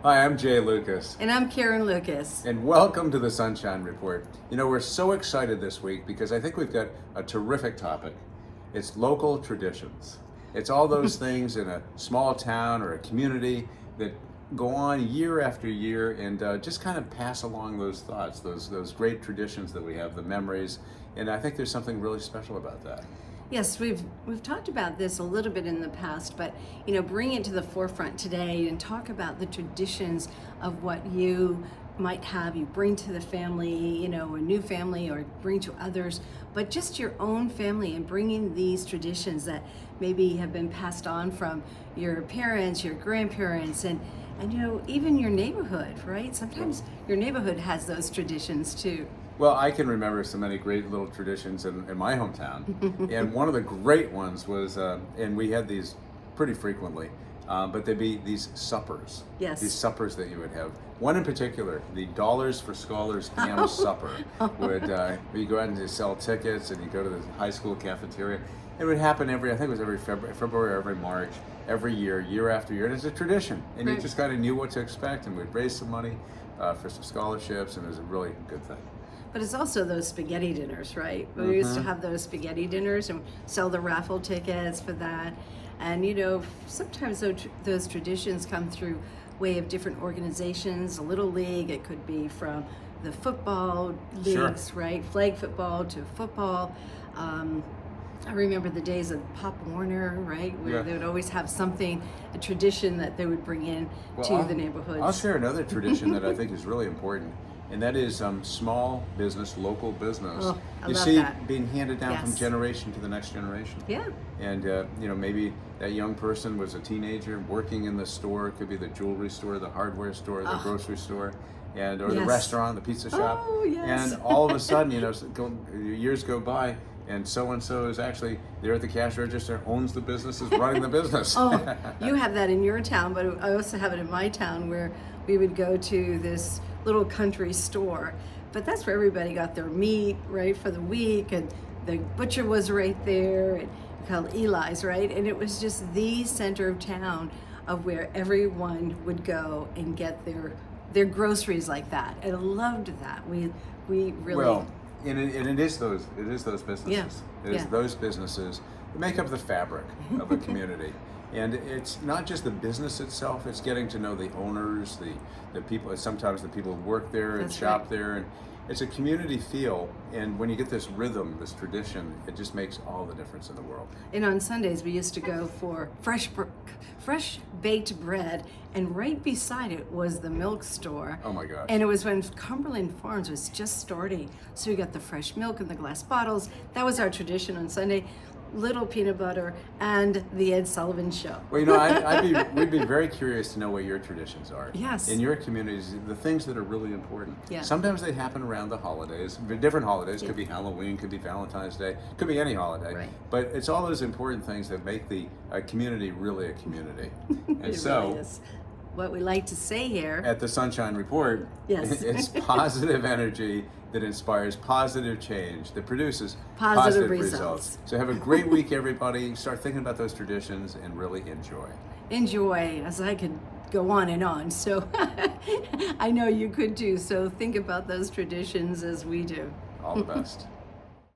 Hi, I'm Jay Lucas, And I'm Karen Lucas. and welcome to the Sunshine Report. You know, we're so excited this week because I think we've got a terrific topic. It's local traditions. It's all those things in a small town or a community that go on year after year and just kind of pass along those thoughts, those great traditions that we have, the memories, and I think there's something really special about that. Yes, we've talked about this a little bit in the past, but bring it to the forefront today and talk about the traditions of what you might have you bring to the family, a new family or bring to others, but just your own family and bringing these traditions that maybe have been passed on from your parents, your grandparents, and even your neighborhood, right? Sometimes your neighborhood has those traditions too. Well, I can remember so many great little traditions in my hometown. And one of the great ones was, and we had these pretty frequently, but they'd be these suppers. Yes. These suppers that you would have. One in particular, the Dollars for Scholars Ham Supper, would you go out and just sell tickets and you go to the high school cafeteria. It would happen I think it was every February, every March, every year after year. And it's a tradition. And you Right. just kind of knew what to expect, and we'd raise some money for some scholarships, and it was a really good thing. But it's also those spaghetti dinners, right? We used to have those spaghetti dinners and sell the raffle tickets for that. And sometimes those traditions come through way of different organizations. A little league, it could be from the football Sure. leagues, right? Flag football to football. I remember the days of Pop Warner, right? Where Yeah. they would always have something, a tradition that they would bring in to the neighborhoods. I'll share another tradition that I think is really important, and that is small business, local business. Oh, I you love see that. being handed down from Yes. generation to the next generation. Yeah. And maybe that young person was a teenager working in the store. It could be the jewelry store, the hardware store, the grocery store, or the Yes. restaurant, the pizza shop. Oh, yes. And all of a sudden, years go by. And so is actually there at the cash register, owns the business, is running the business. Oh, you have that in your town, but I also have it in my town where we would go to this little country store. But that's where everybody got their meat, right, for the week, and the butcher was right there, and called Eli's, right? And it was just the center of town of where everyone would go and get their groceries like that. And I loved that. We really Well, and it is those businesses. Yeah, It is yeah. those businesses that make up the fabric of a community. And it's not just the business itself, it's getting to know the owners, the people, sometimes the people who work there and That's shop right. there. And it's a community feel. And when you get this rhythm, this tradition, it just makes all the difference in the world. And on Sundays, we used to go for fresh baked bread, and right beside it was the milk store. Oh my gosh. And it was when Cumberland Farms was just starting. So we got the fresh milk in the glass bottles. That was our tradition on Sunday. Little peanut butter and the Ed Sullivan Show. Well, we'd be very curious to know what your traditions are. Yes. In your communities, the things that are really important. Yeah. Sometimes they happen around the holidays, different holidays. Could be Halloween, could be Valentine's Day, could be any holiday. Right. But it's all those important things that make the community really a community. And It so, really is. What we like to say here. at the Sunshine Report, Yes. it's positive energy that inspires positive change, that produces Positive results. So have a great week, everybody. Start thinking about those traditions and really enjoy. Enjoy, as I could go on and on. So I know you could too. So think about those traditions as we do. All the best.